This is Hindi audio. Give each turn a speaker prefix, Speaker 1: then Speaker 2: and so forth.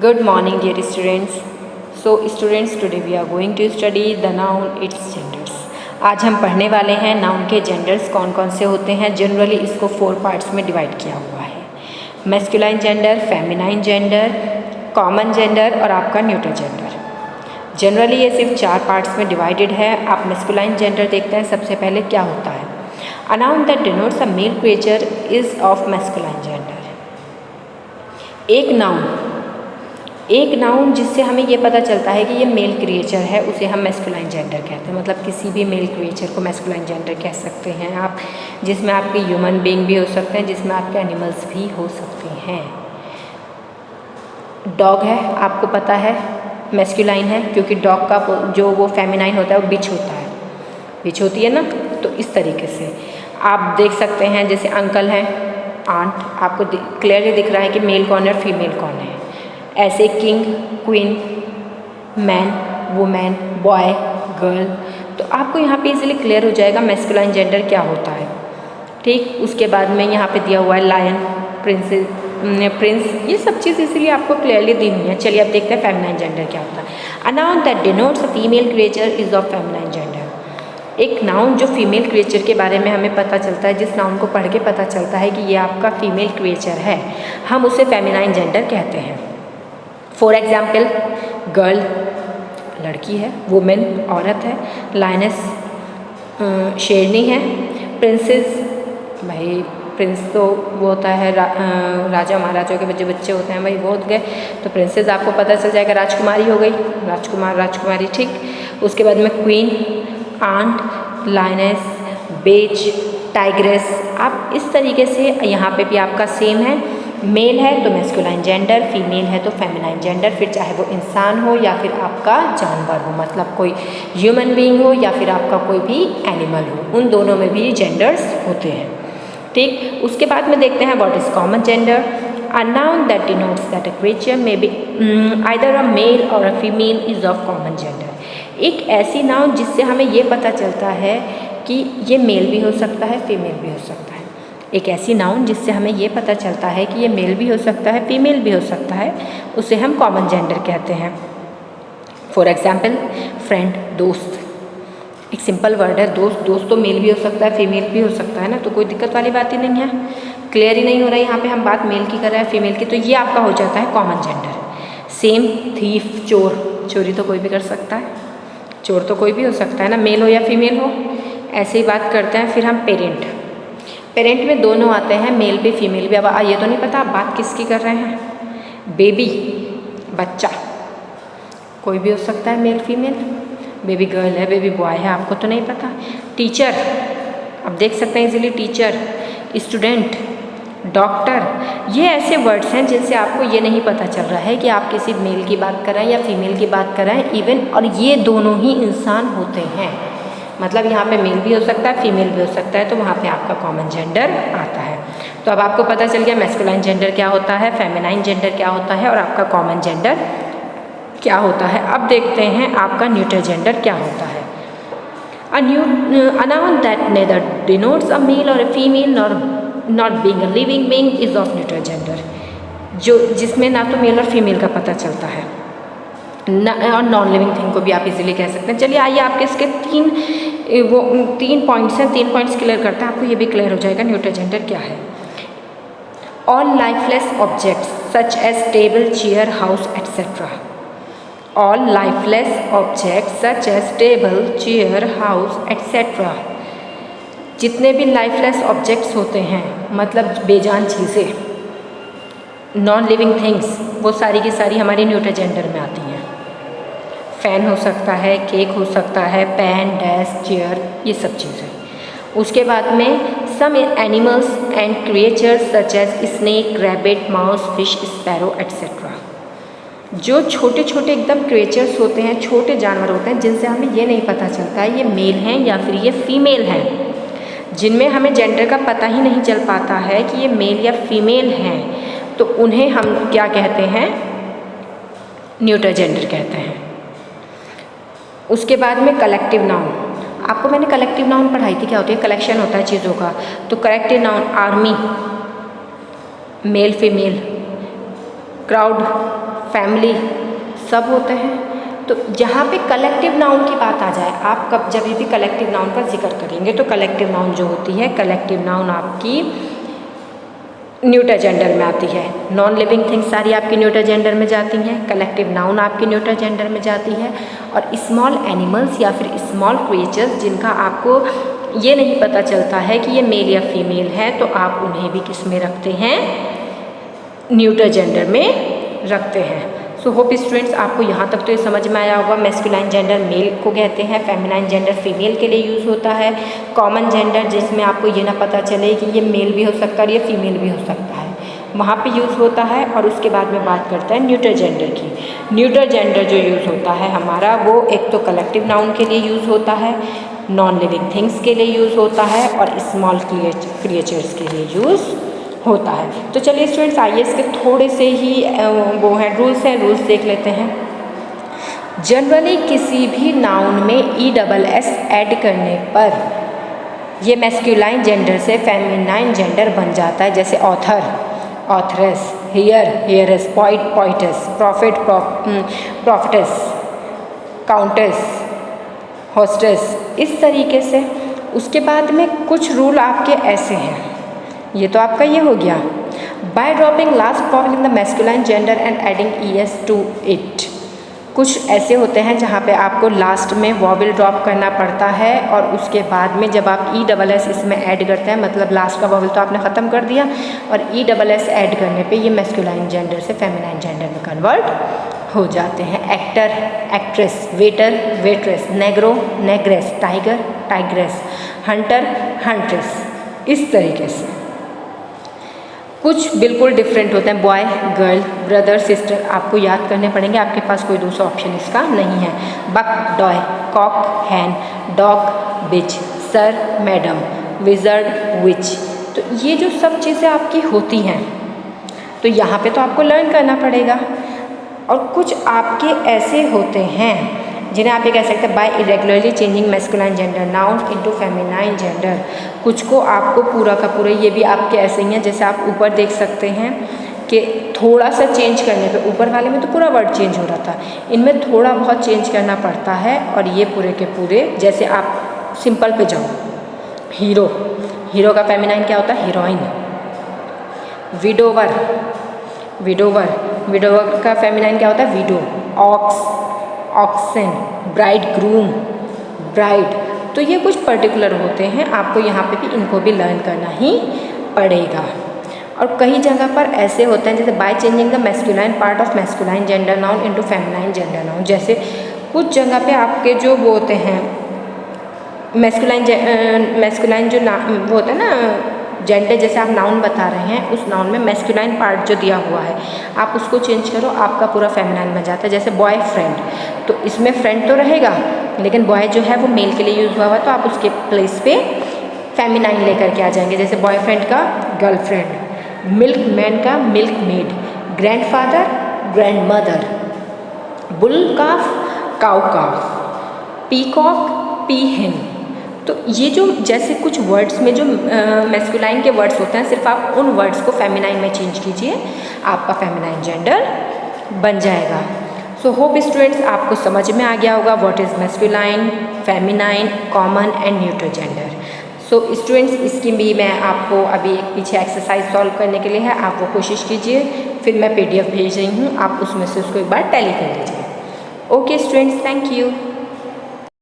Speaker 1: Good morning, dear students. So, students, today we are going to study the noun, its genders. आज हम पढ़ने वाले हैं नाउन के जेंडर्स कौन कौन से होते हैं। जनरली इसको 4 पार्ट्स में डिवाइड किया हुआ है। Masculine gender, feminine gender, common gender और आपका न्यूट्रल जेंडर। जनरली ये सिर्फ 4 पार्ट्स में डिवाइडेड है। आप मैस्कुलाइन जेंडर देखते हैं। सबसे पहले क्या होता है? A noun that denotes a male creature is of masculine gender. एक नाउन जिससे हमें ये पता चलता है कि ये मेल क्रिएचर है, उसे हम मैस्कुलाइन जेंडर कहते हैं। मतलब किसी भी मेल क्रिएचर को मैस्कुलाइन जेंडर कह सकते हैं आप, जिसमें आपके ह्यूमन बीइंग भी हो सकते हैं, जिसमें आपके एनिमल्स भी हो सकते हैं। डॉग है, आपको पता है मैस्कुलाइन है, क्योंकि डॉग का जो वो फेमिनाइन होता है वो बिच होता है, बिच होती है ना। तो इस तरीके से आप देख सकते हैं, जैसे अंकल हैं, आंट, आपको क्लियरली दिख रहा है कि मेल कौन है और फीमेल कौन है। ऐसे king, queen, man, women, boy, girl, तो आपको यहाँ पे इजीली क्लियर हो जाएगा मैस्कुलाइन जेंडर क्या होता है। ठीक, उसके बाद में यहाँ पे दिया हुआ है लायन, प्रिंस, ये सब चीज़ इसीलिए आपको क्लियरली दी हुई है। चलिए अब देखते हैं फेमिनाइन जेंडर क्या होता है। A noun that denotes a female creature is of feminine gender. एक नाउन जो फीमेल क्रिएचर के बारे में हमें पता चलता है, जिस नाउन को पढ़ के पता चलता है कि ये आपका फीमेल क्रिएचर है, हम उसे फेमिनाइन जेंडर कहते हैं। फॉर एग्जाम्पल, गर्ल लड़की है, वुमेन औरत है, लायनस शेरनी है, प्रिंसेस, भाई प्रिंस तो वो होता है राजा महाराजाओं के जो बच्चे होते हैं, भाई वो हो गए, तो प्रिंसेस आपको पता चल जाएगा राजकुमारी हो गई, राजकुमार, राजकुमारी। ठीक, उसके बाद में क्वीन, आंट, लायनस, बेज, टाइग्रेस। आप इस तरीके से यहाँ पे भी आपका सेम है। मेल है तो मैस्कुलाइन जेंडर, फीमेल है तो फेमिनाइन जेंडर, फिर चाहे वो इंसान हो या फिर आपका जानवर हो, मतलब कोई ह्यूमन बीइंग हो या फिर आपका कोई भी एनिमल हो, उन दोनों में भी जेंडर्स होते हैं। ठीक, उसके बाद में देखते हैं what is common gender. A noun that denotes that a creature may be either a male or a female is of common gender. एक ऐसी नाउन जिससे हमें ये पता चलता है कि ये मेल भी हो सकता है, फीमेल भी हो सकता है। एक ऐसी नाउन जिससे हमें ये पता चलता है कि ये मेल भी हो सकता है, फीमेल भी हो सकता है, उसे हम कॉमन जेंडर कहते हैं। फॉर एग्जाम्पल, फ्रेंड, दोस्त, एक सिंपल वर्ड है दोस्त। दोस्त तो मेल भी हो सकता है, फीमेल भी हो सकता है ना, तो कोई दिक्कत वाली बात ही नहीं है। क्लियर ही नहीं हो रहा है यहाँ पे हम बात मेल की कर रहे हैं, फीमेल की, तो ये आपका हो जाता है कॉमन जेंडर। सेम, थीफ, चोर, चोरी तो कोई भी कर सकता है, चोर तो कोई भी हो सकता है ना, मेल हो या फीमेल हो। ऐसे ही बात करते हैं फिर हम पेरेंट। पेरेंट में दोनों आते हैं, मेल भी फीमेल भी। अब ये तो नहीं पता आप बात किसकी कर रहे हैं। बेबी, बच्चा, कोई भी हो सकता है, मेल फीमेल। बेबी गर्ल है, बेबी बॉय है, आपको तो नहीं पता। टीचर, अब देख सकते हैं इजीली, टीचर, स्टूडेंट, डॉक्टर, ये ऐसे वर्ड्स हैं जिनसे आपको ये नहीं पता चल रहा है कि आप किसी मेल की बात कर रहे हैं या फीमेल की बात कर रहे हैं इवन, और ये दोनों ही इंसान होते हैं। मतलब यहाँ पे मेल भी हो सकता है, फीमेल भी हो सकता है, तो वहाँ पे आपका कॉमन जेंडर आता है। तो अब आपको पता चल गया मैस्कुलाइन जेंडर क्या होता है, फेमिनाइन जेंडर क्या होता है और आपका कॉमन जेंडर क्या होता है। अब देखते हैं आपका न्यूट्रल जेंडर क्या होता है। A noun that neither denotes a male or a female nor not being a living being is of neutral gender. जो जिसमें ना तो मेल और फीमेल का पता चलता है और नॉन लिविंग थिंग को भी आप इजीली कह सकते हैं। चलिए आइए आपके इसके तीन पॉइंट्स हैं, 3 पॉइंट्स क्लियर करते हैं, आपको ये भी क्लियर हो जाएगा न्यूट्रल जेंडर क्या है। All lifeless objects such as table, chair, house etcetera. All lifeless objects such as table, chair, house etcetera. जितने भी लाइफलेस ऑब्जेक्ट्स होते हैं, मतलब बेजान चीज़ें, नॉन लिविंग थिंग्स, वो सारी की सारी हमारी न्यूट्रल जेंडर में आती हैं। फैन हो सकता है, केक हो सकता है, पेन, डेस्क, चेयर, ये सब चीज़ें। उसके बाद में some animals and creatures such as snake, rabbit, mouse, fish, sparrow etcetera. जो छोटे छोटे एकदम क्रिएचर्स होते हैं, छोटे जानवर होते हैं, जिनसे हमें ये नहीं पता चलता है ये मेल हैं या फिर ये फीमेल हैं, जिनमें हमें जेंडर का पता ही नहीं चल पाता है कि ये मेल या फीमेल हैं, तो उन्हें हम क्या कहते हैं, न्यूट्रल जेंडर कहते हैं। उसके बाद में कलेक्टिव नाउन, आपको मैंने कलेक्टिव नाउन पढ़ाई थी, क्या होती है, कलेक्शन होता है चीज़ों का। तो collective noun, army, male female, crowd, family सब होते हैं। तो जहाँ पे कलेक्टिव नाउन की बात आ जाए, आप कब जब भी कलेक्टिव नाउन का जिक्र करेंगे तो कलेक्टिव नाउन जो होती है, कलेक्टिव नाउन आपकी न्यूटर जेंडर में आती है। नॉन लिविंग थिंग्स सारी आपकी न्यूटर जेंडर में जाती हैं, कलेक्टिव नाउन आपकी न्यूटर जेंडर में जाती है। और स्मॉल एनिमल्स या फिर स्मॉल क्रिएचर्स जिनका आपको ये नहीं पता चलता है कि ये मेल या फीमेल है, तो आप उन्हें भी किस में रखते हैं, न्यूटर जेंडर में रखते हैं। सो होप स्टूडेंट्स आपको यहाँ तक तो ये समझ में आया होगा। मैस्कुलाइन जेंडर मेल को कहते हैं, फेमिनाइन जेंडर फीमेल के लिए यूज़ होता है। कॉमन जेंडर जिसमें आपको ये ना पता चले कि ये मेल भी हो सकता है और ये फीमेल भी हो सकता है, वहाँ पे यूज़ होता है। और उसके बाद में बात करते हैं न्यूटर जेंडर की। न्यूटर जेंडर जो यूज़ होता है हमारा, वो एक तो कलेक्टिव नाउन के लिए यूज़ होता है, नॉन लिविंग थिंग्स के लिए यूज़ होता है और स्मॉल क्रिएचर्स के लिए यूज़ होता है। तो चलिए स्टूडेंट्स, आइए इसके थोड़े से ही वो हैं रूल्स देख लेते हैं। जनरली किसी भी नाउन में ESS ऐड करने पर ये मैस्कुलाइन जेंडर से फेमिनाइन जेंडर बन जाता है। जैसे author, authoress, heiress, poet, poetess, prophet, prophetess, countess, hostess, इस तरीके से। उसके बाद में कुछ रूल आपके ऐसे हैं, ये तो आपका ये हो गया। By dropping last vowel in the masculine gender and adding ES to it. कुछ ऐसे होते हैं जहाँ पे आपको लास्ट में वॉवल ड्रॉप करना पड़ता है और उसके बाद में जब आप ESS इसमें ऐड करते हैं, मतलब लास्ट का वॉवल तो आपने ख़त्म कर दिया और ESS ऐड करने पे ये मैस्कुलाइन जेंडर से फेमिनाइन जेंडर में कन्वर्ट हो जाते हैं। Actor, actress, waiter, waitress, negro, negress, tiger, tigress, hunter, huntress, इस तरीके से। कुछ बिल्कुल डिफरेंट होते हैं, बॉय, गर्ल, ब्रदर, सिस्टर, आपको याद करने पड़ेंगे, आपके पास कोई दूसरा ऑप्शन इसका नहीं है। बक, डॉय, कॉक, हैन, डॉग, बिच, सर, मैडम, विजर्ड, विच। तो ये जो सब चीज़ें आपकी होती हैं, तो यहाँ पे तो आपको लर्न करना पड़ेगा। और कुछ आपके ऐसे होते हैं जिन्हें आप ये कह सकते हैं by irregularly changing masculine gender noun into feminine gender. कुछ को आपको पूरा का पूरा, ये भी आपके ऐसे ही हैं, जैसे आप ऊपर देख सकते हैं कि थोड़ा सा चेंज करने पे, ऊपर वाले में तो पूरा वर्ड चेंज हो रहा था, इनमें थोड़ा बहुत चेंज करना पड़ता है। और ये पूरे के पूरे, जैसे आप सिंपल पे जाओ, हीरो, हीरो का फेमिनाइन क्या होता है, हीरोइन। विडोवर, विडोवर, विडोवर का फेमिनाइन क्या होता है, widow. Ox, oxen, bride groom, bride. तो ये कुछ पर्टिकुलर होते हैं, आपको यहाँ पे भी इनको भी लर्न करना ही पड़ेगा। और कई जगह पर ऐसे होते हैं जैसे by changing the masculine part of masculine gender noun into feminine gender noun. जैसे कुछ जगह पे आपके जो वो होते हैं मैस्कुलाइन जो वो होता है ना जेंडर, जैसे आप नाउन बता रहे हैं, उस नाउन में मैस्कुलाइन पार्ट जो दिया हुआ है आप उसको चेंज करो, आपका पूरा फेमिनाइन बन जाता है। जैसे बॉय फ्रेंड, तो इसमें फ्रेंड तो रहेगा लेकिन बॉय जो है वो मेल के लिए यूज़ हुआ हुआ है, तो आप उसके प्लेस पे फेमिनाइन लेकर के आ जाएंगे। जैसे बॉयफ्रेंड का गर्लफ्रेंड, मिल्क मैन का milkmaid, grandfather, grandmother, bull calf, cow calf, peacock, peahen. तो ये जो जैसे कुछ वर्ड्स में जो मैस्कुलाइन के वर्ड्स होते हैं, सिर्फ आप उन वर्ड्स को फेमिनाइन में चेंज कीजिए, आपका फेमिनाइन जेंडर बन जाएगा। सो होप स्टूडेंट्स आपको समझ में आ गया होगा what is masculine, feminine, common and neutral gender. So students इसकी भी मैं आपको अभी एक पीछे एक्सरसाइज सॉल्व करने के लिए है, आप वो कोशिश कीजिए, फिर मैं PDF भेज रही हूँ, आप उसमें से उसको एक बार टैली कर लीजिए। Okay students, thank you.